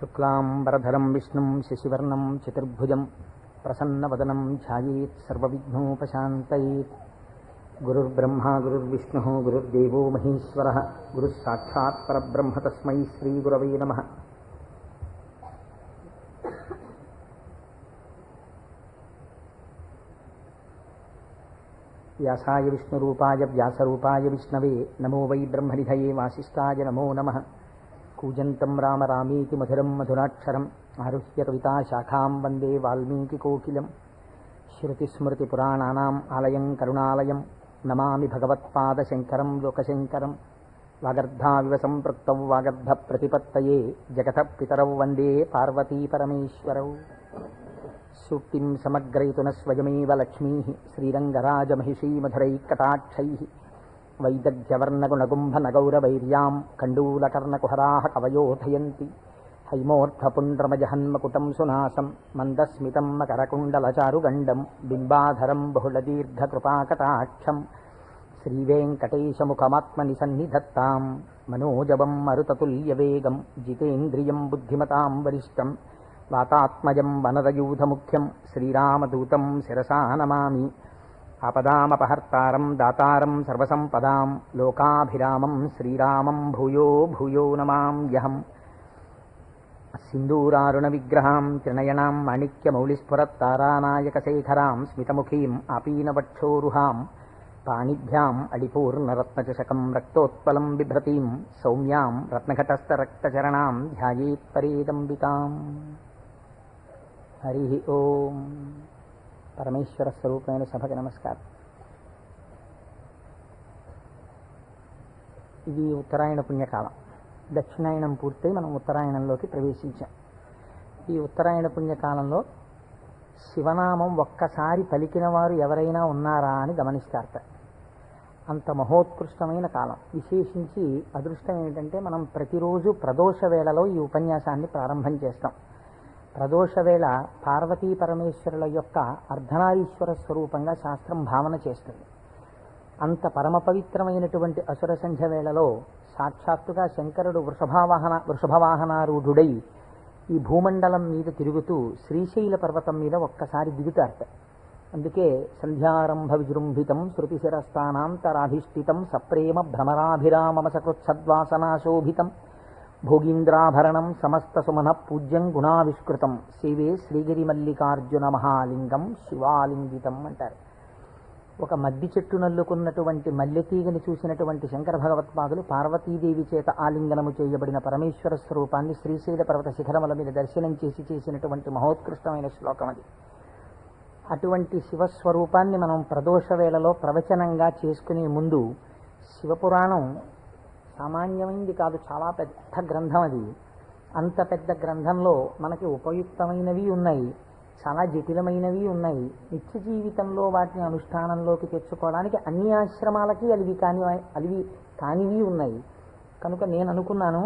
శుక్లాంబరధరం విష్ణుం శశివర్ణం చతుర్భుజం ప్రసన్నవదనం ధ్యాయేత్ సర్వవిఘ్నోపశాంతయేత్. గురుర్బ్రహ్మా గురుర్విష్ణుః గురుర్దేవో మహేశ్వరః గురుః సాక్షాత్ పరబ్రహ్మ తస్మై శ్రీగురవే నమః. వ్యాసాయ విష్ణురూపాయ వ్యాసరూపాయ విష్ణవే నమో వై బ్రహ్మనిధయే వాసిష్ఠాయ నమో నమః. కూజంతం రామ రామేతి మధురం మధురాక్షరం ఆరుహ్య కవితాశాఖాం వందే వాల్మీకికోకిలం. శృతిస్మృతిపురాణానాం ఆలయం కరుణాలయం నమామి భగవత్పాదశంకరం లోకశంకరం. వాగర్ధావివ సంపృక్తౌ వాగర్ధప్రతిపత్తయే జగతః పితరౌ వందే పార్వతీపరమేశ్వరౌ. సూక్తిం సమగ్రయతున స్వయమేవ లక్ష్మీః శ్రీరంగరాజమహిషీమధురైకటాక్షైః. వైదగ్ధ్యవర్ణగుణగుంభనగౌరవైర్యాం కండూలకర్ణకుహరాः కవయోధయంతి. హైమోర్ధపుండ్రమజహన్మకుటం సునాసం మందస్మితం మకరకుండలచారుగండం బింబాధరం బహుళదీర్ఘకృపాకటాక్షం. శ్రీవేంకటేశముఖమాత్మని సన్నిధత్తాం మనోజవం మరుతతుల్యవేగం జితేంద్రియం బుద్ధిమతాం వరిష్టం. వాతాత్మజం వనరయూధముఖ్యం శ్రీరామదూతం శిరసా నమామి. ఆపదామపహర్తారం దాతారం సర్వసంపదాం లోకాభిరామం శ్రీరామం భూయో భూయో నమామ్యహం. సింధూరారుణ విగ్రహాం త్రినయనాం మాణిక్యమౌళిస్ఫురత్తారానాయకశేఖరాం స్మితముఖీం ఆపీనవక్షోరుహాం. పాణిభ్యాం అడిపూర్ణరత్నచషకం రక్తోత్పలం బిభ్రతీం సౌమ్యాం రత్నఘటస్థరక్తచరణాం ధ్యాయేత్ పరేదంబికాం. హరి ఓం. పరమేశ్వర స్వరూపమైన సభకి నమస్కారం. ఇది ఉత్తరాయణ పుణ్యకాలం. దక్షిణాయనం పూర్తయి మనం ఉత్తరాయణంలోకి ప్రవేశించాం. ఈ ఉత్తరాయణ పుణ్యకాలంలో శివనామం ఒక్కసారి పలికిన వారు ఎవరైనా ఉన్నారా అని గమనిస్తారట. అంత మహోత్కృష్టమైన కాలం. విశేషించి అదృష్టం ఏమిటంటే మనం ప్రతిరోజు ప్రదోష వేళలో ఈ ఉపన్యాసాన్ని ప్రారంభం చేస్తాం. ప్రదోష వేళ పార్వతీ పరమేశ్వరుల యొక్క అర్ధనారీశ్వర స్వరూపంగా శాస్త్రం భావన చేస్తుంది. అంత పరమ పవిత్రమైనటువంటి అసుర సంధ్య వేళలో సాక్షాత్తుగా శంకరుడు వృషభవాహనారూఢుడై ఈ భూమండలం మీద తిరుగుతూ శ్రీశైల పర్వతం మీద ఒక్కసారి దిగుతారట. అందుకే సంధ్యారంభ విజృంభితం శృతిశిరస్థానాంతరాధిష్ఠితం సప్రేమ భ్రమరాభిరామమసకృత్సద్వాసనాశోభితం భోగీంద్రాభరణం సమస్త సుమన పూజ్యం గుణావిష్కృతం సేవే శ్రీగిరి మల్లికార్జున మహాలింగం శివాలింగితం అంటారు. ఒక మద్ది చెట్టు నల్లుకున్నటువంటి మల్లెతీగని చూసినటువంటి శంకర భగవత్పాదులు పార్వతీదేవి చేత ఆలింగనము చేయబడిన పరమేశ్వర స్వరూపాన్ని శ్రీశైల పర్వత శిఖరముల మీద దర్శనం చేసినటువంటి మహోత్కృష్టమైన శ్లోకం అది. అటువంటి శివస్వరూపాన్ని మనం ప్రదోష వేళలో ప్రవచనంగా చేసుకునే ముందు శివపురాణం సామాన్యమైంది కాదు, చాలా పెద్ద గ్రంథం అది. అంత పెద్ద గ్రంథంలో మనకి ఉపయుక్తమైనవి ఉన్నాయి, చాలా జటిలమైనవి ఉన్నాయి. నిత్య జీవితంలో వాటిని అనుష్ఠానంలోకి తెచ్చుకోవడానికి అన్ని ఆశ్రమాలకి అలివి కానివి ఉన్నాయి. కనుక నేను అనుకున్నాను,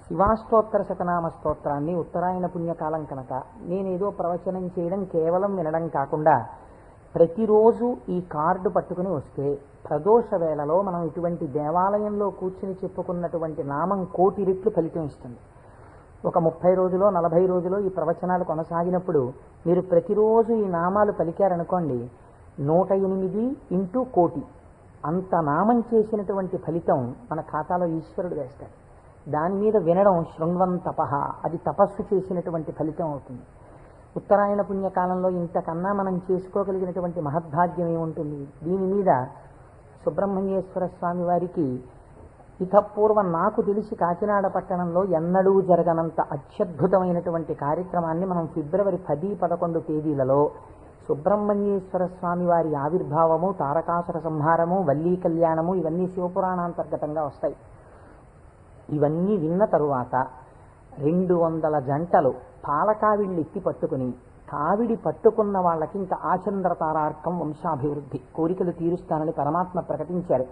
శివాష్టోత్తర శతనామ స్తోత్రాన్ని ఉత్తరాయణ పుణ్యకాలం కనుక నేనేదో ప్రవచనం చేయడం కేవలం వినడం కాకుండా ప్రతిరోజు ఈ కార్డు పట్టుకుని వస్తే ప్రదోష వేళలో మనం ఇటువంటి దేవాలయంలో కూర్చుని చెప్పుకున్నటువంటి నామం 1,000,000 రెట్లు ఫలితం ఇస్తుంది. ఒక 30 రోజులో 40 రోజులో ఈ ప్రవచనాలు కొనసాగినప్పుడు మీరు ప్రతిరోజు ఈ నామాలు పలికారనుకోండి, 108 ఇంటూ 1,000,000 అంత నామం చేసినటువంటి ఫలితం మన ఖాతాలో ఈశ్వరుడు వేస్తాడు. దాని మీద వినడం శృణ్వం తపః, అది తపస్సు చేసినటువంటి ఫలితం అవుతుంది. ఉత్తరాయణ పుణ్యకాలంలో ఇంతకన్నా మనం చేసుకోగలిగినటువంటి మహద్భాగ్యం ఏముంటుంది? దీని మీద సుబ్రహ్మణ్యేశ్వర స్వామి వారికి ఇతపూర్వం నాకు తెలిసి కాకినాడ పట్టణంలో ఎన్నడూ జరగనంత అత్యద్భుతమైనటువంటి కార్యక్రమాన్ని మనం ఫిబ్రవరి 10, 11 తేదీలలో సుబ్రహ్మణ్యేశ్వర స్వామి వారి ఆవిర్భావము, తారకాసుర సంహారము, వల్లీ కళ్యాణము ఇవన్నీ శివపురాణాంతర్గతంగా వస్తాయి. ఇవన్నీ విన్న తరువాత 200 జంటలు పాలకావిళ్ళు ఎత్తి పట్టుకుని, కావిడి పట్టుకున్న వాళ్ళకి ఇంకా ఆచంద్రతారార్కం వంశాభివృద్ధి కోరికలు తీరుస్తానని పరమాత్మ ప్రకటించారు.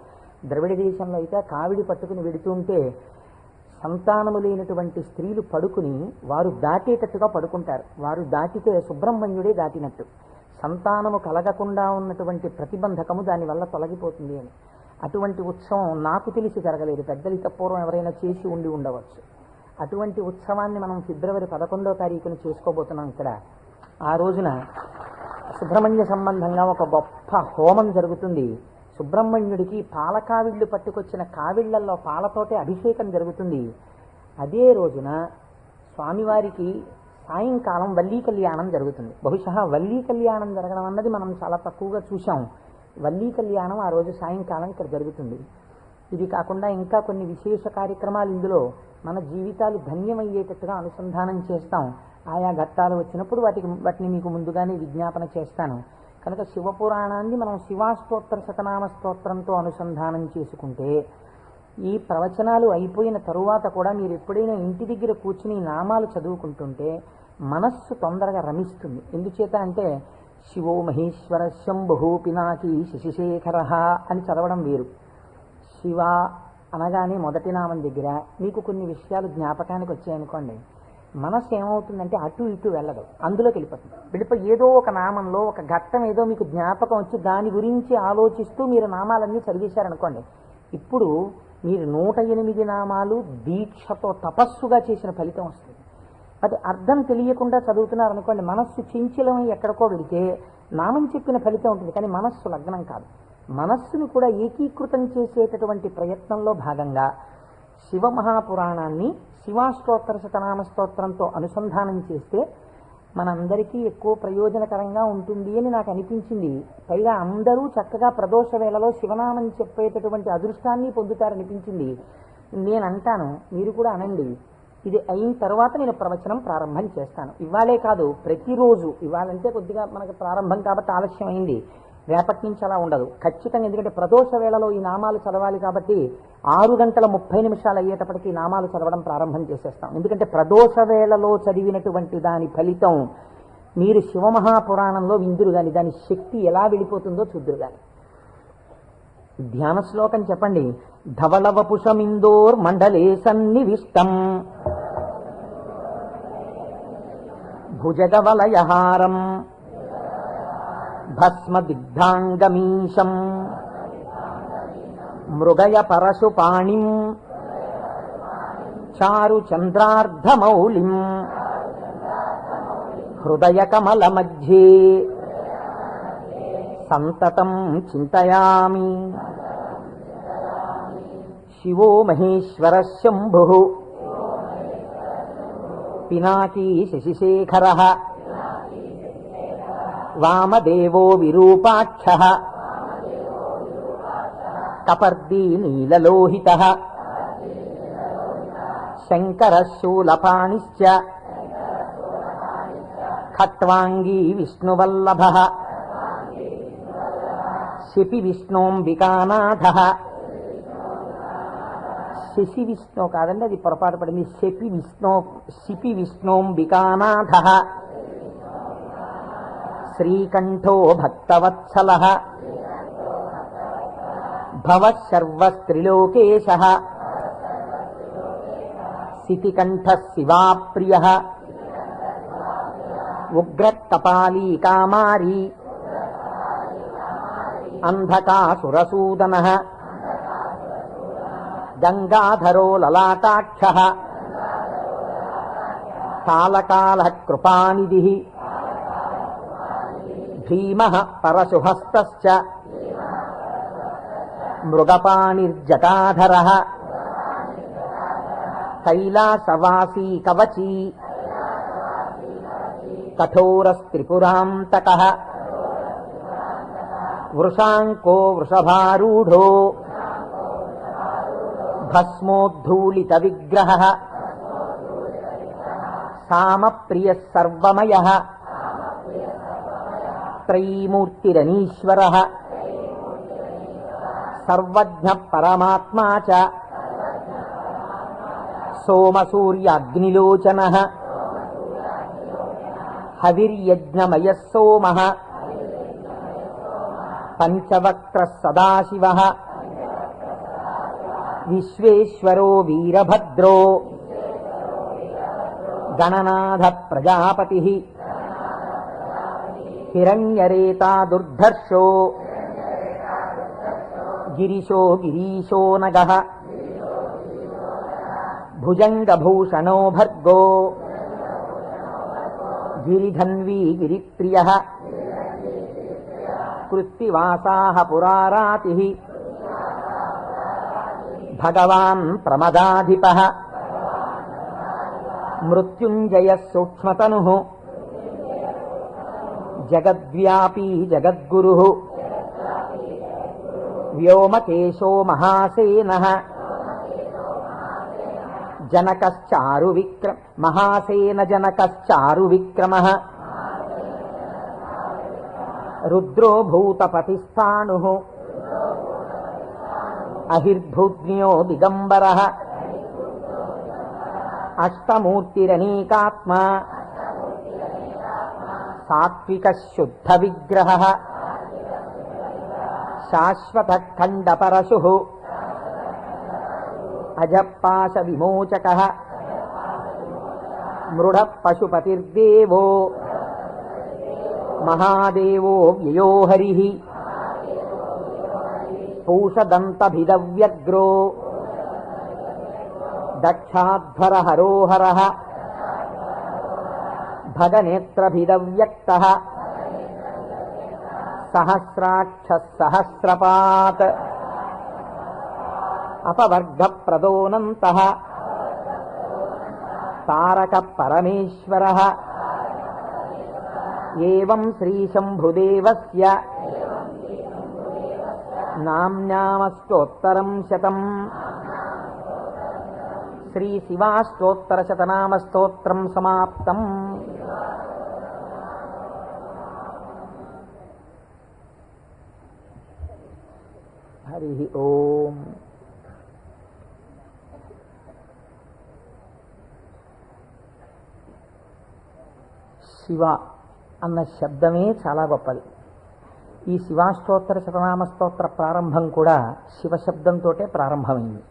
ద్రవిడ దేశంలో అయితే కావిడి పట్టుకుని వెడుతుంటే సంతానము లేనటువంటి స్త్రీలు పడుకుని వారు దాటేటట్టుగా పడుకుంటారు. వారు దాటితే సుబ్రహ్మణ్యుడే దాటినట్టు. సంతానము కలగకుండా ఉన్నటువంటి ప్రతిబంధకము దానివల్ల తొలగిపోతుంది అని. అటువంటి ఉత్సవం నాకు తెలిసి జరగలేదు. పెద్దలు పూర్వం ఎవరైనా చేసి ఉండవచ్చు. అటువంటి ఉత్సవాన్ని మనం ఫిబ్రవరి 11వ తారీఖున చేసుకోబోతున్నాం ఇక్కడ. ఆ రోజున సుబ్రహ్మణ్య సంబంధంగా ఒక గొప్ప హోమం జరుగుతుంది. సుబ్రహ్మణ్యుడికి పాల కావిళ్ళు పట్టుకొచ్చిన కావిళ్లల్లో పాలతోటే అభిషేకం జరుగుతుంది. అదే రోజున స్వామివారికి సాయంకాలం వల్లీ కళ్యాణం జరుగుతుంది. బహుశా వల్లీ కళ్యాణం జరగడం అన్నది మనం చాలా తక్కువగా చూసాం. వల్లీ కళ్యాణం ఆ రోజు సాయంకాలం ఇక్కడ జరుగుతుంది. ఇది కాకుండా ఇంకా కొన్ని విశేష కార్యక్రమాలు ఇందులో మన జీవితాలు ధన్యమయ్యేటట్టుగా అనుసంధానం చేస్తాం. ఆయా ఘట్టాలు వచ్చినప్పుడు వాటిని మీకు ముందుగానే విజ్ఞాపన చేస్తాను. కనుక శివపురాణాన్ని మనం శివాస్తోత్ర శతనామ స్తోత్రంతో అనుసంధానం చేసుకుంటే ఈ ప్రవచనాలు అయిపోయిన తరువాత కూడా మీరు ఎప్పుడైనా ఇంటి దగ్గర కూర్చుని నామాలు చదువుకుంటుంటే మనస్సు తొందరగా రమిస్తుంది. ఎందుచేత అంటే శివో మహేశ్వర శంభు పినాకి శశిశేఖర అని చదవడం వేరు. శివ అనగానే మొదటి నామం దగ్గర మీకు కొన్ని విషయాలు జ్ఞాపకానికి వచ్చాయనుకోండి, మనస్సు ఏమవుతుందంటే అటు ఇటు వెళ్ళదు, అందులోకి వెళ్ళిపోయి ఏదో ఒక నామంలో ఒక ఘట్టం ఏదో మీకు జ్ఞాపకం వచ్చి దాని గురించి ఆలోచిస్తూ మీరు నామాలన్నీ చదివేశారనుకోండి, ఇప్పుడు మీరు 108 నామాలు దీక్షతో తపస్సుగా చేసిన ఫలితం వస్తుంది. అది అర్థం తెలియకుండా చదువుతున్నారనుకోండి, మనస్సు చించలమై ఎక్కడికో వెళితే నామం చెప్పిన ఫలితం ఉంటుంది, కానీ మనస్సు లగ్నం కాదు. మనస్సును కూడా ఏకీకృతం చేసేటటువంటి ప్రయత్నంలో భాగంగా శివమహాపురాణాన్ని శివాస్తోత్ర శతనామ స్తోత్రంతో అనుసంధానం చేస్తే మనందరికీ ఎక్కువ ప్రయోజనకరంగా ఉంటుంది అని నాకు అనిపించింది. పైగా అందరూ చక్కగా ప్రదోష వేళలో శివనామం చెప్పేటటువంటి అదృష్టాన్ని పొందుతారనిపించింది. నేను అంటాను, మీరు కూడా అనండి. ఇది అయిన తర్వాత నేను ప్రవచనం ప్రారంభం చేస్తాను. ఇవాళే కాదు, ప్రతిరోజు. ఇవాళంటే కొద్దిగా మనకు ప్రారంభం కాబట్టి ఆలస్యం అయింది, రేపటి నుంచి అలా ఉండదు ఖచ్చితంగా. ఎందుకంటే ప్రదోష వేళలో ఈ నామాలు చదవాలి కాబట్టి 6:30 అయ్యేటప్పటికి నామాలు చదవడం ప్రారంభం చేసేస్తాం. ఎందుకంటే ప్రదోష వేళలో చదివినటువంటి దాని ఫలితం మీరు శివమహాపురాణంలో విందురు గాని దాని శక్తి ఎలా వెళ్ళిపోతుందో చూద్దురు గాని. ధ్యాన శ్లోకం చెప్పండి. ధవళవపుషమిందోర్ మండలే సన్నివిష్టం భుజగవలయహారం భస్మదిగ్ధాంగమీశం మృగయ పరశుపాణిం చారు చంద్రార్ధమౌళిం హృదయ కమల మధ్యే సంతతం చింతయామి. శివో మహేశ్వర శంభు పినాకీ శశిశేఖర వామదేవో విరూపాక్ష కపర్దీ నీలలోహిత శంకర శూలపాణిశ్చ ఖట్వాంగీ విష్ణువల్లభ శిపి విష్ణోంబికానాథ. శశి విష్ణు కాదండి, అది పొరపాటు పడింది. శిపి విష్ణోంబికానాథ శ్రీకంఠో భక్తవత్సల భవశర్వస్త్రిలోకేశ శితికంఠ శివాప్రియ ఉగ్రకపాలీ కామారీ అంధకాసురసూదన గంగాధరో లలాటాక్ష కాలకాల కృపానిధి భీమః పరశుహస్తశ్చ మృగపాణిర్జటాధరః కైలాసవాసీ కవచీ కఠోరస్త్రిపురాంతకః వృషాంకో వృషభారూఢో భస్మోద్ధూళిత విగ్రహః సామప్రియః సర్వమయః త్రైమూర్తిరనీశ్వరః సర్వజ్ఞ పరమాత్మా చ సోమసూర్యాగ్నిలోచనః హవిర్యజ్ఞమయః సోమః పంచవక్త్రః సదాశివః విశ్వేశ్వరో వీరభద్రో గణనాథ ప్రజాపతిః హిరణ్యరేతా దుర్ధర్షో గిరీశో నగః భుజంగభూషణో భర్గో గిరిధన్వీ గిరిప్రియః కృత్తివాసాః పురారాతిః భగవాన్ ప్రమదాధిపః మృత్యుంజయః సూక్ష్మతనుః జగద్వ్యాపీ జగద్గురుః వ్యోమకేశో మహాసేనః మహాసేన జనకశ్చారు విక్రమః రుద్రో భూతపతిస్థాణుః అహిర్భూజ్ఞో దిగంబరః అష్టమూర్తిరనేకాత్మా సాత్విక శుద్ధ విగ్రహః శాశ్వత ఖండపరశుః అజపాశ విమోచకః మృఢ పశుపతిర్దేవో మహాదేవో వ్యయో హరిః పూషదంతభిదవ్యగ్రో దక్షాధ్వర హరోహరః భగనేత్రభిదవ్యక్తః సహస్రాక్షః సహస్రపాత్ అపవర్గప్రదోనంతః తారక పరమేశ్వరః ఏవం శ్రీశంభుదేవస్య నామ్నామస్తోత్తరం శతం. శ్రీశివాష్టోత్తరశతనామస్తోత్రం సమాప్తం. హరి ఓం. శివ అన్న శబ్దమే చాలా గొప్పది. ఈ శివాష్టోత్తర శతనామస్తోత్ర ప్రారంభం కూడా శివశబ్దంతో ప్రారంభమైంది.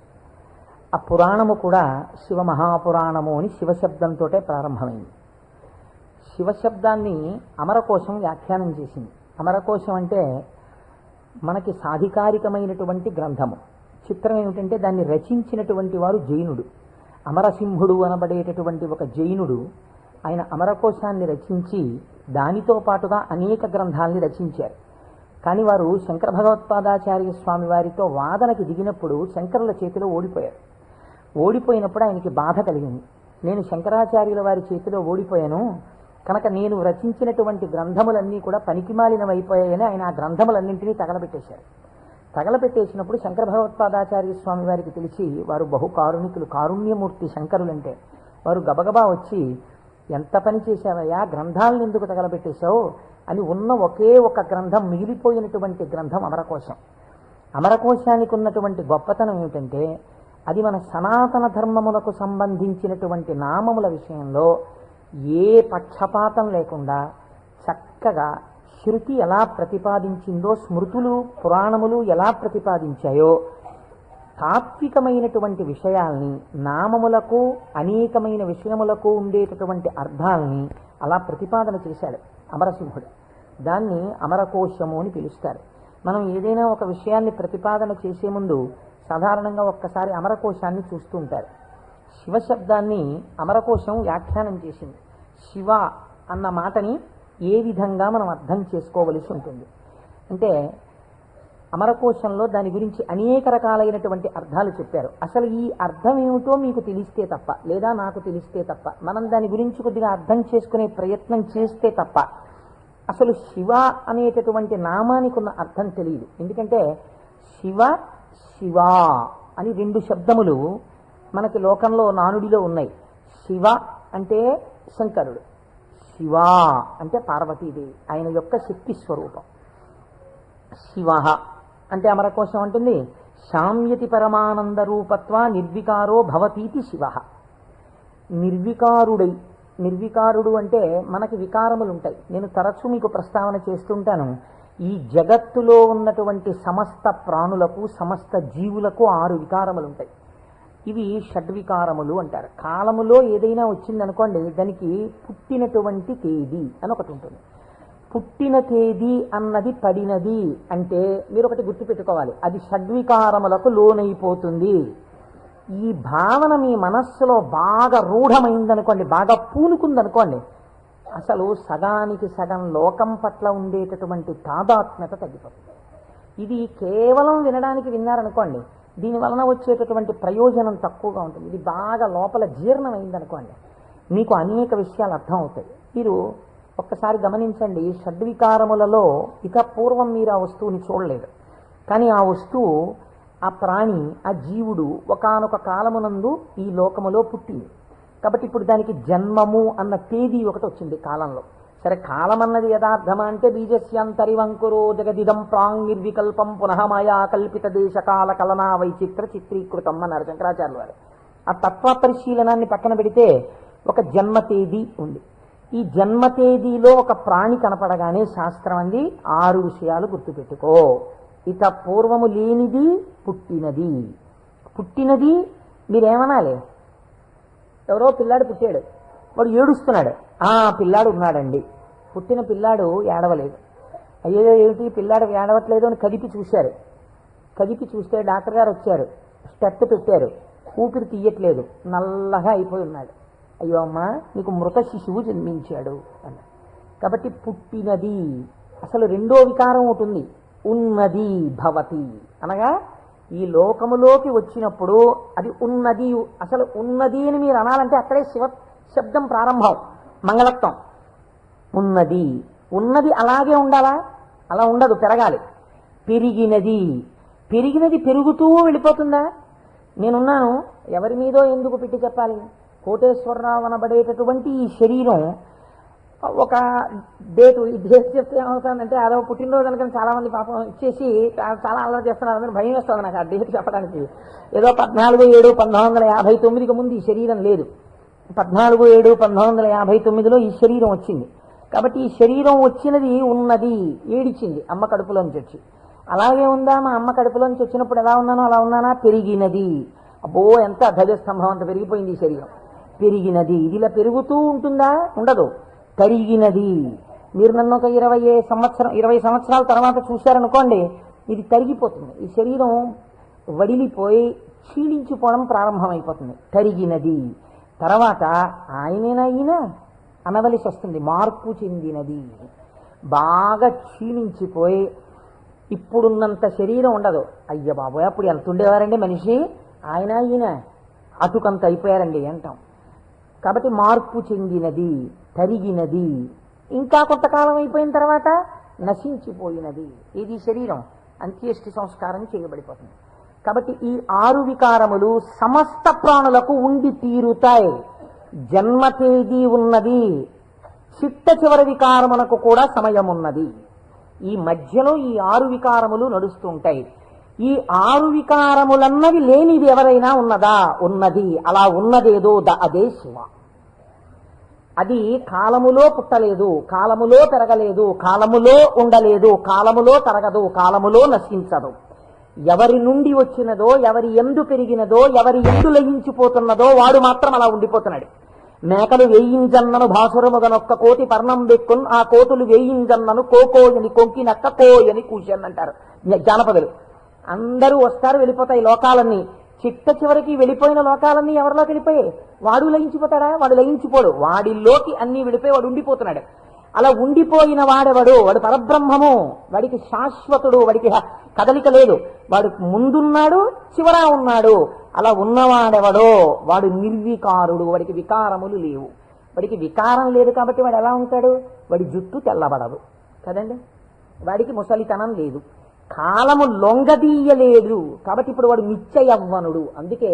ఆ పురాణము కూడా శివ మహాపురాణము అని శివశబ్దంతో ప్రారంభమైంది. శివశబ్దాన్ని అమరకోశం వ్యాఖ్యానం చేసింది. అమరకోశం అంటే మనకి సాధికారికమైనటువంటి గ్రంథము. చిత్రం ఏమిటంటే దాన్ని రచించినటువంటి వారు జైనుడు. అమరసింహుడు అనబడేటటువంటి ఒక జైనుడు ఆయన అమరకోశాన్ని రచించి దానితో పాటుగా అనేక గ్రంథాలని రచించారు. కానీ వారు శంకర భగవత్పాదాచార్య స్వామి వారితో వాదనకి దిగినప్పుడు శంకరుల చేతిలో ఓడిపోయారు. ఓడిపోయినప్పుడు ఆయనకి బాధ కలిగింది. నేను శంకరాచార్యుల వారి చేతిలో ఓడిపోయాను కనుక నేను రచించినటువంటి గ్రంథములన్నీ కూడా పనికిమాలినవైపోయాయని ఆయన ఆ గ్రంథములన్నింటినీ తగలబెట్టేశారు. తగలబెట్టేసినప్పుడు శంకర భగవత్పాదాచార్య స్వామి వారికి తెలిసి, వారు బహు కారుణికులు, కారుణ్యమూర్తి శంకరులంటే, వారు గబగబా వచ్చి, ఎంత పని చేశావయ్యా, గ్రంథాలను ఎందుకు తగలబెట్టేశావు అని ఉన్న ఒకే ఒక గ్రంథం, మిగిలిపోయినటువంటి గ్రంథం అమరకోశం. అమరకోశానికి ఉన్నటువంటి గొప్పతనం ఏమిటంటే అది మన సనాతన ధర్మములకు సంబంధించినటువంటి నామముల విషయంలో ఏ పక్షపాతం లేకుండా చక్కగా శృతి ఎలా ప్రతిపాదించిందో, స్మృతులు పురాణములు ఎలా ప్రతిపాదించాయో తాత్వికమైనటువంటి విషయాల్ని, నామములకు అనేకమైన విషయములకు ఉండేటటువంటి అర్థాలని అలా ప్రతిపాదన చేశాడు అమరసింహుడు. దాన్ని అమరకోశము అని పిలుస్తారు. మనం ఏదైనా ఒక విషయాన్ని ప్రతిపాదన చేసే ముందు సాధారణంగా ఒక్కసారి అమరకోశాన్ని చూస్తూ ఉంటారు. శివశబ్దాన్ని అమరకోశం వ్యాఖ్యానం చేసింది. శివ అన్న మాటని ఏ విధంగా మనం అర్థం చేసుకోవలసి ఉంటుంది అంటే, అమరకోశంలో దాని గురించి అనేక రకాలైనటువంటి అర్థాలు చెప్పారు. అసలు ఈ అర్థం ఏమిటో మీకు తెలిస్తే తప్ప, లేదా నాకు తెలిస్తే తప్ప, మనం దాని గురించి కొద్దిగా అర్థం చేసుకునే ప్రయత్నం చేస్తే తప్ప అసలు శివ అనేటటువంటి నామానికి ఉన్న అర్థం తెలియదు. ఎందుకంటే శివ శివ అని రెండు శబ్దములు మనకి లోకంలో నానుడిలో ఉన్నాయి. శివ అంటే శంకరుడు, శివ అంటే పార్వతీదేవి, ఆయన యొక్క శక్తి స్వరూపం. శివ అంటే అమరకోశం అంటుంది, శామ్యతి పరమానంద రూపత్వ నిర్వికారో భవతీతి శివ. నిర్వికారుడై, నిర్వికారుడు అంటే మనకి వికారములు ఉంటాయి. నేను తరచూ మీకు ప్రస్తావన చేస్తుంటాను, ఈ జగత్తులో ఉన్నటువంటి సమస్త ప్రాణులకు, సమస్త జీవులకు 6 వికారములు ఉంటాయి. ఇవి షడ్వికారములు అంటారు. కాలములో ఏదైనా వచ్చిందనుకోండి, దానికి పుట్టినటువంటి తేదీ అని ఒకటి ఉంటుంది. పుట్టిన తేదీ అన్నది పడినది అంటే మీరు ఒకటి గుర్తుపెట్టుకోవాలి, అది షడ్వికారములకు లోనైపోతుంది. ఈ భావన మీ మనస్సులో బాగా రూఢమైందనుకోండి, బాగా పూనుకుందనుకోండి, అసలు సగానికి సగం లోకం పట్ల ఉండేటటువంటి తాదాత్మ్యత తగ్గిపోతుంది. ఇది కేవలం వినడానికి విన్నారనుకోండి, దీని వలన వచ్చేటటువంటి ప్రయోజనం తక్కువగా ఉంటుంది. ఇది బాగా లోపల జీర్ణమైందనుకోండి, మీకు అనేక విషయాలు అర్థం అవుతాయి. మీరు ఒక్కసారి గమనించండి, షడ్వికారములలో ఇక పూర్వం మీరు ఆ వస్తువుని చూడలేదు, కానీ ఆ వస్తువు, ఆ ప్రాణి, ఆ జీవుడు ఒకానొక కాలమునందు ఈ లోకములో పుట్టింది. కాబట్టి ఇప్పుడు దానికి జన్మము అన్న తేదీ ఒకటి వచ్చింది కాలంలో. సరే, కాలం అన్నది యథార్థమా అంటే బీజస్యాంతరివంకురో జగదిదం ప్రాంగ్ నిర్వికల్పం పునః మాయా కల్పిత దేశకాల కలనా వైచిత్ర చిత్రీకృతం అన్నారు శంకరాచార్యుల వారు. ఆ తత్వ పరిశీలనాన్ని పక్కన పెడితే ఒక జన్మ తేదీ ఉంది. ఈ జన్మ తేదీలో ఒక ప్రాణి కనపడగానే శాస్త్రం అంది 6 విషయాలు గుర్తుపెట్టుకో. ఇత పూర్వము లేనిది పుట్టినది. పుట్టినది మీరేమనాలి? ఎవరో పిల్లాడు పుట్టాడు, వాడు ఏడుస్తున్నాడు, పిల్లాడు ఉన్నాడండి. పుట్టిన పిల్లాడు ఏడవలేదు. అయ్యో ఏమిటి పిల్లాడు ఏడవట్లేదు అని కదిపి చూశారు. కదిపి చూస్తే డాక్టర్ గారు వచ్చారు, స్టెప్ పెట్టారు, ఊపిరి తీయట్లేదు, నల్లగా అయిపోయి ఉన్నాడు. అయ్యో అమ్మా, నీకు మృత శిశువు జన్మించాడు అన్నారు. కాబట్టి పుట్టినది. అసలు రెండో వికారం ఉంటుంది, ఉన్నది భవతి అనగా ఈ లోకములోకి వచ్చినప్పుడు అది ఉన్నది. అసలు ఉన్నది అని మీరు అనాలంటే అక్కడే శివ శబ్దం ప్రారంభం, మంగళత్వం. ఉన్నది. ఉన్నది అలాగే ఉండాలా? అలా ఉండదు, పెరగాలి. పెరిగినది. పెరిగినది పెరుగుతూ వెళ్ళిపోతుందా? నేనున్నాను, ఎవరి మీదో ఎందుకు పెట్టి చెప్పాలి? కోటేశ్వరరావు అనబడేటటువంటి ఈ శరీరం ఒక డేటు, ఈ డేట్ చెప్తే ఏమవుతుందంటే అదో పుట్టినరోజు అనుకుని చాలా మంది పాపం ఇచ్చేసి చాలా అల్లరి చేస్తున్నారు. అందరూ భయం వేస్తుంది నాకు ఆ డేట్ చెప్పడానికి. ఏదో 14/7/1959కి ముందు ఈ శరీరం లేదు. 14/7/1959లో ఈ శరీరం వచ్చింది. కాబట్టి ఈ శరీరం వచ్చినది ఉన్నది, ఏడిచింది అమ్మ కడుపులోంచి వచ్చి. అలాగే ఉందా? మా అమ్మ కడుపులోంచి వచ్చినప్పుడు ఎలా ఉన్నానో అలా ఉన్నానా? పెరిగినది. అబ్బో, ఎంత ధ్వజస్తంభం అంత పెరిగిపోయింది ఈ శరీరం. పెరిగినది. ఇది ఇలా పెరుగుతూ ఉంటుందా? ఉండదు, తరిగినది. మీరు నన్ను ఒక 20 సంవత్సరాల తర్వాత చూశారనుకోండి, ఇది తరిగిపోతుంది. ఈ శరీరం వడిలిపోయి క్షీణించిపోవడం ప్రారంభమైపోతుంది. తరిగినది. తర్వాత ఆయనేనా అనవలసి వస్తుంది, మార్పు చెందినది. బాగా క్షీణించిపోయి ఇప్పుడున్నంత శరీరం ఉండదు. అయ్య బాబోయ్, అప్పుడు ఎంత ఉండేవారండి మనిషి, ఈయన అటుకంత అయిపోయారండి అంటాం. కాబట్టి మార్పు చెందినది, తరిగినది. ఇంకా కొంతకాలం అయిపోయిన తర్వాత నశించిపోయినది. ఇది శరీరం అంత్యేష్టి సంస్కారం చేయబడిపోతుంది. కాబట్టి ఈ 6 వికారములు సమస్త ప్రాణులకు ఉండి తీరుతాయి. జన్మ తేదీ ఉన్నది, చిట్ట చివరి వికారమునకు కూడా సమయం ఉన్నది. ఈ మధ్యలో ఈ 6 వికారములు నడుస్తుంటాయి. ఈ 6 వికారములన్నవి లేనిది ఎవరైనా ఉన్నదా? ఉన్నది. అలా ఉన్నదేదో అదే శివ. అది కాలములో పుట్టలేదు, కాలములో పెరగలేదు, కాలములో ఉండలేదు, కాలములో తరగదు, కాలములో నశించదు. ఎవరి నుండి వచ్చినదో, ఎవరి ఎందు పెరిగినదో, ఎవరి ఎందు లయించిపోతున్నదో వాడు మాత్రం అలా ఉండిపోతున్నాడు. మేకలు వేయింజన్నను భాసురముగనొక్క కోటి పర్ణం బెక్కున్, ఆ కోతులు వేయింజన్నను కోకోయని కొంకినక్క కోయని కూర్చొని అంటారు జానపదులు. అందరూ వస్తారు, వెళ్ళిపోతాయి లోకాలన్నీ. చిట్ట చివరికి వెళ్ళిపోయిన లోకాలన్నీ ఎవరిలోకి వెళ్ళిపోయాయి? వాడు లయించిపోతాడా? వాడు లయించిపోడు. వాడిలోకి అన్నీ వెళ్ళిపోయి వాడు ఉండిపోతున్నాడు. అలా ఉండిపోయిన వాడెవడు? వాడు పరబ్రహ్మము. వాడికి శాశ్వతుడు, వాడికి కదలిక లేదు. వాడు ముందున్నాడు, చివరా ఉన్నాడు. అలా ఉన్నవాడెవడో వాడు నిర్వికారుడు. వాడికి వికారములు లేవు. వాడికి వికారం లేదు కాబట్టి వాడు ఎలా ఉంటాడు? వాడి జుట్టు తెల్లబడదు కదండి, వాడికి ముసలితనం లేదు, కాలము లొంగదీయలేదు. కాబట్టి ఇప్పుడు వాడు నిత్య యవ్వనుడు. అందుకే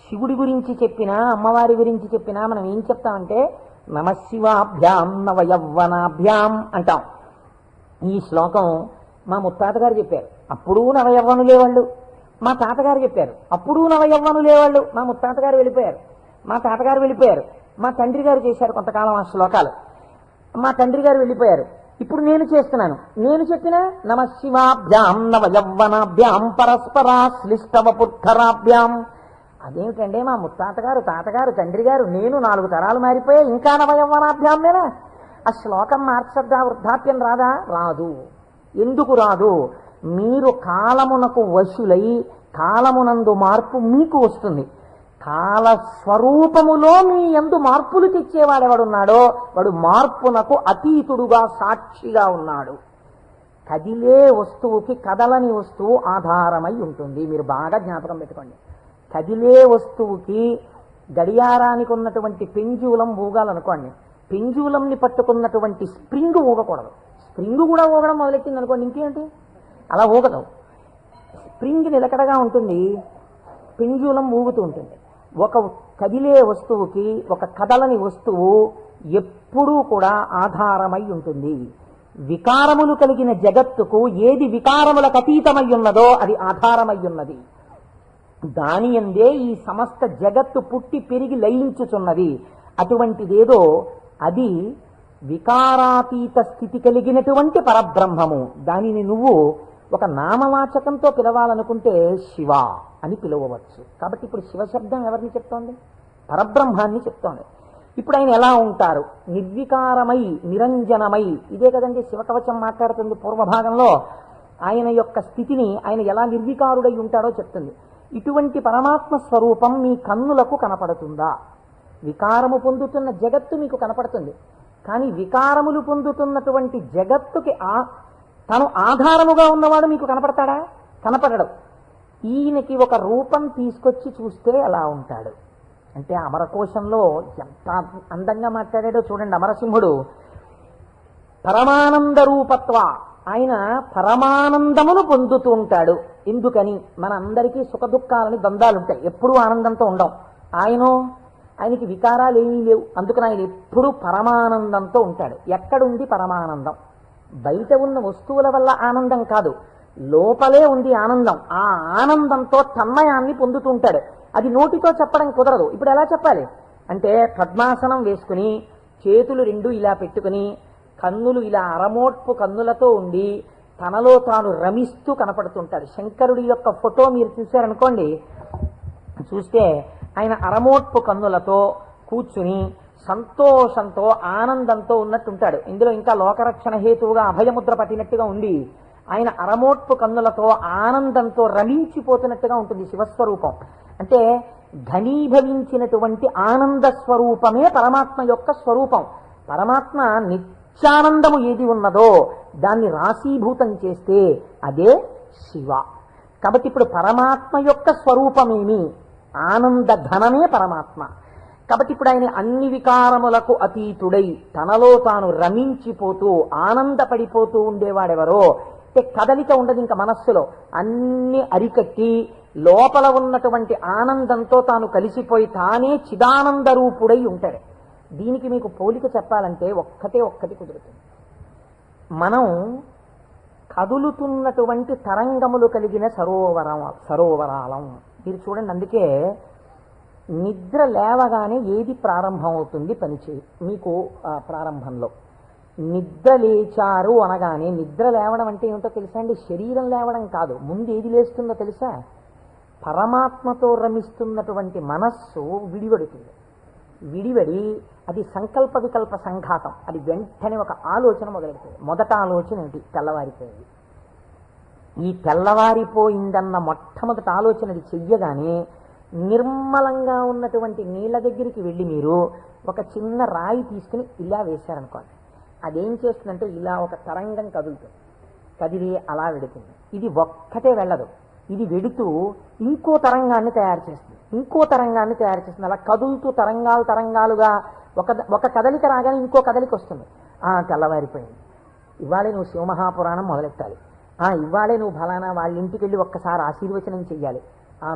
శివుడి గురించి చెప్పినా, అమ్మవారి గురించి చెప్పినా మనం ఏం చెప్తామంటే నమశివాభ్యాం నవయవ్వనాభ్యాం అంటాం. ఈ శ్లోకం మా ముత్తాత గారు చెప్పారు, అప్పుడు నవయవ్వనులే వాళ్ళు. మా తాతగారు చెప్పారు, అప్పుడు నవయవ్వనులే వాళ్ళు. మా ముత్తాత గారు వెళ్ళిపోయారు, మా తాతగారు వెళ్ళిపోయారు, మా తండ్రి గారు చేశారు కొంతకాలం ఆ శ్లోకాలు. మా తండ్రి గారు వెళ్ళిపోయారు, ఇప్పుడు నేను చేస్తున్నాను. నేను చెప్పిన నమశివాభ్యాం నవయవ్వనాభ్యాం పరస్పరాశ్లిష్టవపుత్తరాభ్యాం. అదేమిటంటే మా ముత్తాతగారు, తాతగారు, తండ్రి గారు, నేను 4 తరాలు మారిపోయాయి, ఇంకా నవయవ్వనాభ్యామేనా? ఆ శ్లోకం మార్చద్దా? వృద్ధాప్యం రాదా? రాదు. ఎందుకు రాదు? మీరు కాలమునకు వశులై కాలమునందు మార్పు మీకు వస్తుంది. కాలస్వరూపములో మీ యందు మార్పులు తెచ్చేవాడెవడున్నాడో వాడు మార్పునకు అతీతుడుగా సాక్షిగా ఉన్నాడు. కదిలే వస్తువుకి కదలని వస్తువు ఆధారమై ఉంటుంది. మీరు బాగా జ్ఞాపకం పెట్టుకోండి. కదిలే వస్తువుకి గడియారానికి ఉన్నటువంటి పెంజూలం ఊగాలనుకోండి, పెంజూలంని పట్టుకున్నటువంటి స్ప్రింగ్ ఊగకూడదు. స్ప్రింగ్ కూడా ఊగడం మొదలెట్టింది అనుకోండి, ఇంకేంటి అలా ఊగదు. స్ప్రింగ్ నిలకడగా ఉంటుంది, పెంజూలం ఊగుతూ ఉంటుంది. ఒక కదిలే వస్తువుకి ఒక కదలని వస్తువు ఎప్పుడూ కూడా ఆధారమై ఉంటుంది. వికారములు కలిగిన జగత్తుకు ఏది వికారములకు అతీతమై ఉన్నదో అది ఆధారమై ఉన్నది. దాని యందే ఈ సమస్త జగత్తు పుట్టి పెరిగి లయించుచున్నది. అటువంటిదేదో అది వికారాతీత స్థితి కలిగినటువంటి పరబ్రహ్మము. దానిని నువ్వు ఒక నామవాచకంతో పిలవాలనుకుంటే శివ అని పిలవవచ్చు. కాబట్టి ఇప్పుడు శివశబ్దం ఎవరిని చెప్తోంది? పరబ్రహ్మాన్ని చెప్తోంది. ఇప్పుడు ఆయన ఎలా ఉంటారు? నిర్వికారమై నిరంజనమై. ఇదే కదండి శివకవచం మాట్లాడుతుంది పూర్వభాగంలో. ఆయన యొక్క స్థితిని ఆయన ఎలా నిర్వికారుడై ఉంటాడో చెప్తుంది. ఇటువంటి పరమాత్మ స్వరూపం మీ కన్నులకు కనపడుతుందా? వికారము పొందుతున్న జగత్తు మీకు కనపడుతుంది, కానీ వికారములు పొందుతున్నటువంటి జగత్తుకి తను ఆధారముగా ఉన్నవాడు మీకు కనపడతాడా? కనపడడు. ఈయనకి ఒక రూపం తీసుకొచ్చి చూస్తే ఎలా ఉంటాడు అంటే, అమరకోశంలో ఎంత అందంగా మాట్లాడాడో చూడండి. అమరసింహుడు పరమానంద రూపత్వ, ఆయన పరమానందమును పొందుతూ ఉంటాడు. ఎందుకని? మన అందరికీ సుఖ దుఃఖాలని ద్వంద్వాలుంటాయి, ఎప్పుడూ ఆనందంతో ఉండం. ఆయనకి వికారాలు ఏమీ లేవు, అందుకని ఆయన ఎప్పుడూ పరమానందంతో ఉంటాడు. ఎక్కడుంది పరమానందం? బయట ఉన్న వస్తువుల వల్ల ఆనందం కాదు, లోపలే ఉంది ఆనందం. ఆ ఆనందంతో తన్మయాన్ని పొందుతూ ఉంటాడు. అది నోటితో చెప్పడం కుదరదు. ఇప్పుడు ఎలా చెప్పాలి అంటే, పద్మాసనం వేసుకుని చేతులు రెండు ఇలా పెట్టుకుని కన్నులు ఇలా అరమోట్పు కన్నులతో ఉండి తనలో తాను రమిస్తూ కనపడుతుంటాడు. శంకరుడి యొక్క ఫోటో మీరు చూశారనుకోండి, చూస్తే ఆయన అరమోట్పు కన్నులతో కూర్చుని సంతోషంతో ఆనందంతో ఉన్నట్టుంటాడు. ఇందులో ఇంకా లోకరక్షణ హేతువుగా అభయముద్ర పట్టినట్టుగా ఉంది. ఆయన అరమోట్పు కన్నులతో ఆనందంతో రమించిపోతున్నట్టుగా ఉంటుంది శివస్వరూపం. అంటే ఘనీభవించినటువంటి ఆనంద స్వరూపమే పరమాత్మ యొక్క స్వరూపం. పరమాత్మ నిత్యానందము ఏది ఉన్నదో దాన్ని రాశీభూతం చేస్తే అదే శివ. కాబట్టి ఇప్పుడు పరమాత్మ యొక్క స్వరూపమేమి? ఆనంద ఘనమే పరమాత్మ. కాబట్టి ఇప్పుడు ఆయన అన్ని వికారములకు అతీతుడై తనలో తాను రమించిపోతూ ఆనందపడిపోతూ ఉండేవాడెవరో, కదలిక ఉండదు ఇంకా మనస్సులో, అన్ని అరికట్టి లోపల ఉన్నటువంటి ఆనందంతో తాను కలిసిపోయి తానే చిదానంద రూపుడై ఉంటాడు. దీనికి మీకు పోలిక చెప్పాలంటే ఒక్కటి కుదురుతుంది. మనం కదులుతున్నటువంటి తరంగములు కలిగిన సరోవరాలం. మీరు చూడండి, అందుకే నిద్ర లేవగానే ఏది ప్రారంభం అవుతుంది పనిచేయి మీకు ప్రారంభంలో. నిద్ర లేచారు అనగానే, నిద్ర లేవడం అంటే ఏమిటో తెలుసా అండి? శరీరం లేవడం కాదు. ముందు ఏది లేస్తుందో తెలుసా? పరమాత్మతో రమిస్తున్నటువంటి మనస్సు విడివడుతుంది. విడివడి అది సంకల్ప వికల్ప సంఘాతం. అది వెంటనే ఒక ఆలోచన మొదలెడుతుంది. మొదట ఆలోచన ఏంటి? తెల్లవారిపోయింది. ఈ తెల్లవారిపోయిందన్న మొట్టమొదటి ఆలోచన అది చెయ్యగానే నిర్మలంగా ఉన్నటువంటి నీళ్ళ దగ్గరికి వెళ్ళి మీరు ఒక చిన్న రాయి తీసుకుని ఇలా వేశారనుకోండి, అదేం చేస్తుందంటే ఇలా ఒక తరంగం కదులుతుంది. కదిలి అలా వెడుతుంది. ఇది ఒక్కటే వెళ్ళదు, ఇది వెడుతూ ఇంకో తరంగాన్ని తయారు చేస్తుంది, ఇంకో తరంగాన్ని తయారు చేస్తుంది. అలా కదులుతూ తరంగాలుగా ఒక కదలిక రాగానే ఇంకో కదలిక వస్తుంది. తెల్లవారిపోయింది, ఇవాళే నువ్వు శివమహాపురాణం మొదలెట్టాలి, ఇవాళే నువ్వు ఫలానా వాళ్ళ ఇంటికి వెళ్ళి ఒక్కసారి ఆశీర్వచనం చెయ్యాలి,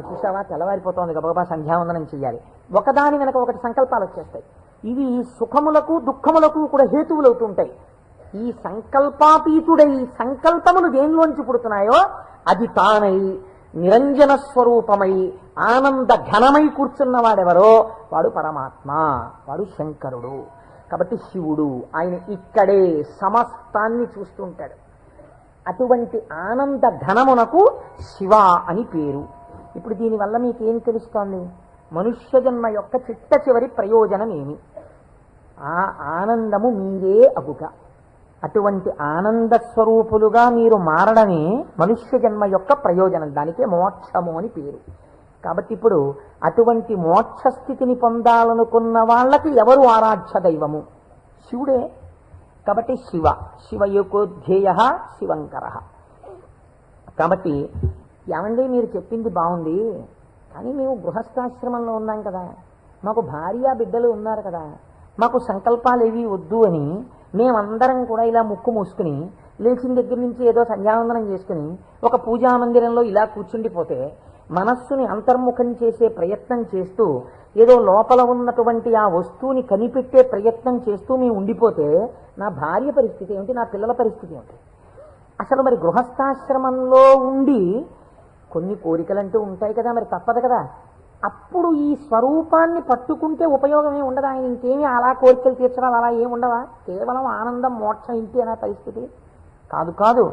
చూసావా తెల్లవారిపోతుంది గబగబా సంధ్యావందనం చెయ్యాలి. ఒకదాని వెనక ఒకటి సంకల్పాలు వచ్చేస్తాయి. ఇవి సుఖములకు దుఃఖములకు కూడా హేతువులు అవుతుంటాయి. ఈ సంకల్పాతీతుడై సంకల్పములు దేనిలోంచి పుడుతున్నాయో అది తానై నిరంజన స్వరూపమై ఆనంద ఘనమై కూర్చున్నవాడెవరో వాడు పరమాత్మ, వాడు శంకరుడు. కాబట్టి శివుడు ఆయన ఇక్కడే సమస్తాన్ని చూస్తుంటాడు. అటువంటి ఆనంద ఘనమునకు శివ అని పేరు. ఇప్పుడు దీనివల్ల మీకేం తెలుస్తోంది? మనుష్య జన్మ యొక్క చిట్ట చివరి ప్రయోజనం ఏమి? ఆ ఆనందము మీరే అగుట. అటువంటి ఆనంద స్వరూపులుగా మీరు మారడమే మనుష్య జన్మ యొక్క ప్రయోజనం. దానికే మోక్షము అని పేరు. కాబట్టి ఇప్పుడు అటువంటి మోక్ష స్థితిని పొందాలనుకున్న వాళ్ళకి ఎవరు ఆరాధ్య దైవము? శివుడే. కాబట్టి శివయోగోధ్యేయ శివంకర. కాబట్టి ఏమండి మీరు చెప్పింది బాగుంది, కానీ మేము గృహస్థాశ్రమంలో ఉన్నాం కదా, మాకు భార్య బిడ్డలు ఉన్నారు కదా, మాకు సంకల్పాలు ఏవి వద్దు అని మేమందరం కూడా ఇలా ముక్కు మూసుకుని లేచిన దగ్గర నుంచి ఏదో సంధ్యావందనం చేసుకుని ఒక పూజా మందిరంలో ఇలా కూర్చుండిపోతే, మనస్సుని అంతర్ముఖం చేసే ప్రయత్నం చేస్తూ ఏదో లోపల ఉన్నటువంటి ఆ వస్తువుని కనిపెట్టే ప్రయత్నం చేస్తూ మేము ఉండిపోతే నా భార్య పరిస్థితి ఏమిటి, నా పిల్లల పరిస్థితి ఏమిటి? అసలు మరి గృహస్థాశ్రమంలో ఉండి కొన్ని కోరికలంటూ ఉంటాయి కదా, మరి తప్పదు కదా. అప్పుడు ఈ స్వరూపాన్ని పట్టుకుంటే ఉపయోగమే ఉండదా? ఆయన ఇంకేమీ అలా కోరికలు తీర్చడాలు అలా ఏమి ఉండవా? కేవలం ఆనందం మోక్షం ఇంతేనా పరిస్థితి? కాదు కాదు.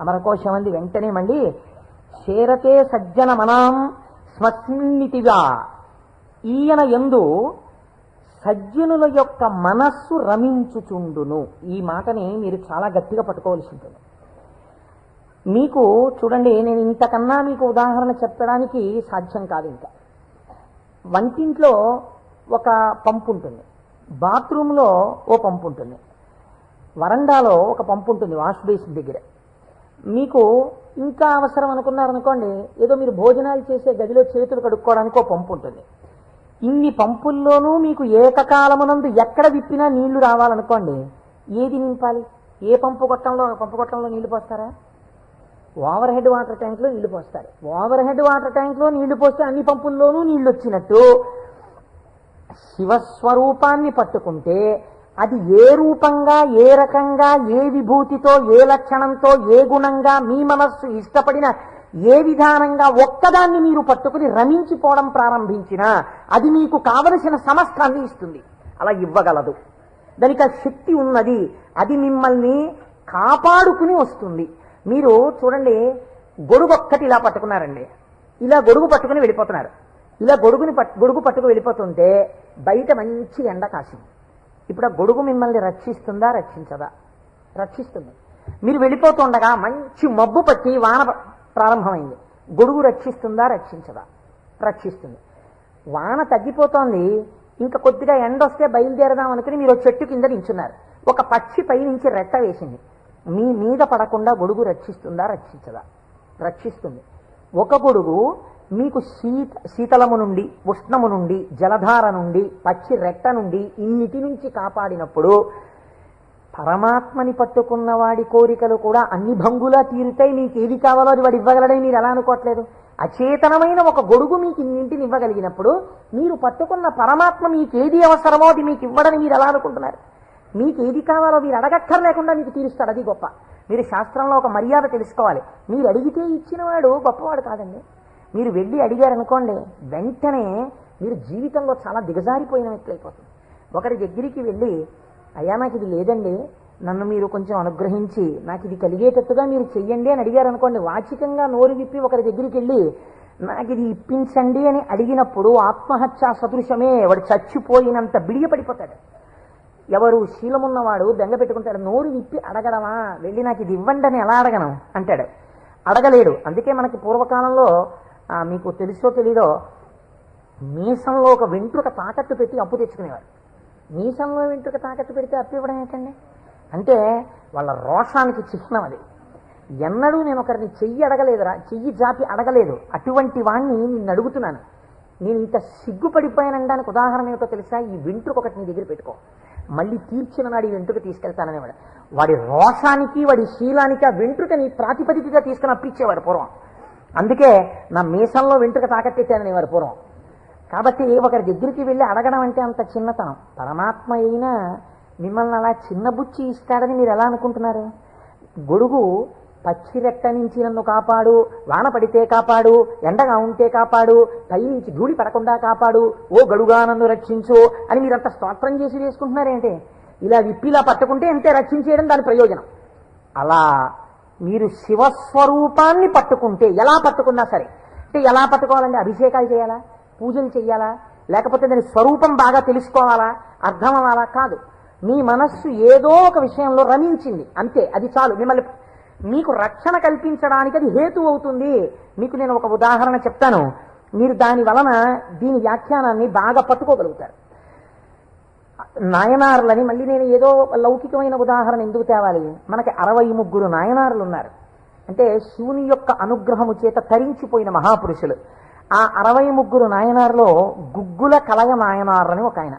అమరకోశం అంది వెంటనే మండి, శేరతే సజ్జన మనాం స్మస్మిన్నితిగా, ఈయన యందు సజ్జనుల యొక్క మనస్సు రమించుచుండును. ఈ మాటని మీరు చాలా గట్టిగా పట్టుకోవాల్సి ఉంటుంది. మీకు చూడండి, నేను ఇంతకన్నా మీకు ఉదాహరణ చెప్పడానికి సాధ్యం కాదు. ఇంకా వంటింట్లో ఒక పంపు ఉంటుంది, బాత్రూంలో ఓ పంపు ఉంటుంది, వరండాలో ఒక పంపు ఉంటుంది వాష్ బేసిన్ దగ్గర. మీకు ఇంకా అవసరం అనుకున్నారనుకోండి, ఏదో మీరు భోజనాలు చేసే గదిలో చేతులు కడుక్కోవడానికి ఒక పంపు ఉంటుంది. ఇన్ని పంపుల్లోనూ మీకు ఏకకాలమునందు ఎక్కడ విప్పినా నీళ్లు రావాలనుకోండి, ఏది నింపాలి? ఏ పంపు గొట్టంలో నీళ్లు పోస్తారా? ఓవర్ హెడ్ వాటర్ ట్యాంక్లో నీళ్లు పోస్తారు. ఓవర్ హెడ్ వాటర్ ట్యాంక్లో నీళ్లు పోస్తే అన్ని పంపుల్లోనూ నీళ్లు వచ్చినట్టు శివస్వరూపాన్ని పట్టుకుంటే అది ఏ రూపంగా, ఏ రకంగా, ఏ విభూతితో, ఏ లక్షణంతో, ఏ గుణంగా మీ మనస్సు ఇష్టపడిన ఏ విధానంగా ఒక్కదాన్ని మీరు పట్టుకుని రమించిపోవడం ప్రారంభించినా అది మీకు కావలసిన సమస్తాన్ని ఇస్తుంది. అలా ఇవ్వగలదు. దానికి ఆ శక్తి ఉన్నది. అది మిమ్మల్ని కాపాడుకుని వస్తుంది. మీరు చూడండి, గొడుగు ఒక్కటి ఇలా పట్టుకున్నారండి, ఇలా గొడుగు పట్టుకుని వెళ్ళిపోతున్నారు. ఇలా గొడుగు పట్టుకు వెళ్ళిపోతుంటే బయట మంచి ఎండ కాసింది. ఇప్పుడు ఆ గొడుగు మిమ్మల్ని రక్షిస్తుందా, రక్షించదా? రక్షిస్తుంది. మీరు వెళ్ళిపోతుండగా మంచి మబ్బు పట్టి వాన ప్రారంభమైంది. గొడుగు రక్షిస్తుందా, రక్షించదా? రక్షిస్తుంది. వాన తగ్గిపోతోంది, ఇంకా కొద్దిగా ఎండ వస్తే బయలుదేరదాం అనుకుని మీరు చెట్టు కింద నించున్నారు. ఒక పక్షి పై నుంచి రెట్ట వేసింది. మీ మీద పడకుండా గొడుగు రక్షిస్తుందా, రక్షించదా? రక్షిస్తుంది. ఒక గొడుగు మీకు శీతలము నుండి, ఉష్ణము నుండి, జలధార నుండి, పచ్చి రెట్ట నుండి ఇన్నిటి నుంచి కాపాడినప్పుడు పరమాత్మని పట్టుకున్న వాడి కోరికలు కూడా అన్ని భంగులా తీరుతాయి. మీకు ఏది కావాలో అది వాడు ఇవ్వగలడని మీరు ఎలా అనుకోవట్లేదు? అచేతనమైన ఒక గొడుగు మీకు ఇన్నింటిని ఇవ్వగలిగినప్పుడు మీరు పట్టుకున్న పరమాత్మ మీకు ఏది అవసరమో అది మీకు ఇవ్వడని మీరు ఎలా అనుకుంటున్నారు? మీకు ఏది కావాలో మీరు అడగక్కర్లేకుండా మీకు తీరుస్తాడు. అది గొప్ప. మీరు శాస్త్రంలో ఒక మర్యాద తెలుసుకోవాలి. మీరు అడిగితే ఇచ్చినవాడు గొప్పవాడు కాదండి. మీరు వెళ్ళి అడిగారనుకోండి, వెంటనే మీరు జీవితంలో చాలా దిగజారిపోయినట్లయిపోతుంది. ఒకరి దగ్గరికి వెళ్ళి, అయ్యా నాకు ఇది లేదండి, నన్ను మీరు కొంచెం అనుగ్రహించి నాకు ఇది కలిగేటట్టుగా మీరు చెయ్యండి అని అడిగారనుకోండి, వాచికంగా నోరు విప్పి ఒకరి దగ్గరికి వెళ్ళి నాకు ఇది ఇప్పించండి అని అడిగినప్పుడు ఆత్మహత్యా సదృశమే. వాడు చచ్చిపోయినంత బిడియపడిపోతాడు. ఎవరు శీలమున్నవాడు బెంగ పెట్టుకుంటాడు. నోరు విప్పి అడగడమా, వెళ్ళి నాకు ఇది ఇవ్వండి అని ఎలా అడగను అంటాడు. అడగలేడు. అందుకే మనకి పూర్వకాలంలో మీకు తెలుసో తెలీదో, మీసంలో ఒక వెంట్రుక తాకట్టు పెట్టి అప్పు తెచ్చుకునేవారు. మీసంలో వెంట్రుక తాకట్టు పెడితే అప్పు ఇవ్వడం ఏంటండి? అంటే వాళ్ళ రోషానికి చిహ్నం అది. ఎన్నడూ నేను ఒకరిని చెయ్యి అడగలేదురా, చెయ్యి జాపి అడగలేదు. అటువంటి వాణ్ణి నిన్ను అడుగుతున్నాను. నేను ఇంత సిగ్గుపడిపోయానడానికి ఉదాహరణ ఏమిటో తెలుసా? ఈ వెంట్రుక ఒకటి నీ దగ్గర పెట్టుకో, మళ్ళీ తీర్చిన నాడు ఈ వెంట్రుక తీసుకెళ్తాననేవాడు. వాడి రోషానికి, వాడి శీలానికి ఆ వెంట్రుకని ప్రాతిపదికగా తీసుకుని అప్పిచ్చేవారు పూర్వం. అందుకే నా మీసంలో వెంట్రుక తాకట్టేశాననేవారు పూర్వం. కాబట్టి ఒకరి దగ్గరికి వెళ్ళి అడగడం అంటే అంత చిన్నతనం. పరమాత్మ అయినా మిమ్మల్ని అలా చిన్నబుచ్చి ఇస్తాడని మీరు ఎలా అనుకుంటున్నారు? గొడుగు పచ్చిరెట్ట నుంచి నన్ను కాపాడు, వాన పడితే కాపాడు, ఎండగా ఉంటే కాపాడు, పై నుంచి ధూళి పడకుండా కాపాడు, ఓ గడుగా నన్ను రక్షించు అని మీరంత స్తోత్రం చేసి వేసుకుంటున్నారేంటి? ఇలా విప్పిలా పట్టుకుంటే అంతే రక్షించేయడం దాని ప్రయోజనం. అలా మీరు శివస్వరూపాన్ని పట్టుకుంటే, ఎలా పట్టుకున్నా సరే, అంటే ఎలా పట్టుకోవాలండి? అభిషేకాలు చేయాలా, పూజలు చేయాలా, లేకపోతే దాని స్వరూపం బాగా తెలుసుకోవాలా, అర్థం అవ్వాలా? కాదు. మీ మనస్సు ఏదో ఒక విషయంలో రమించింది అంతే, అది చాలు. మిమ్మల్ని మీకు రక్షణ కల్పించడానికి అది హేతు అవుతుంది. మీకు నేను ఒక ఉదాహరణ చెప్తాను, మీరు దాని వలన దీని వ్యాఖ్యానాన్ని బాగా పట్టుకోగలుగుతారు. నాయనార్లని మళ్ళీ నేను ఏదో లౌకికమైన ఉదాహరణ ఎందుకు తేవాలి, మనకి 63 నాయనార్లు ఉన్నారు. అంటే శివుని యొక్క అనుగ్రహము చేత తరించిపోయిన మహాపురుషులు. ఆ 63 నాయనార్లో గుగ్గుల కలయ నాయనార్ అని ఒక ఆయన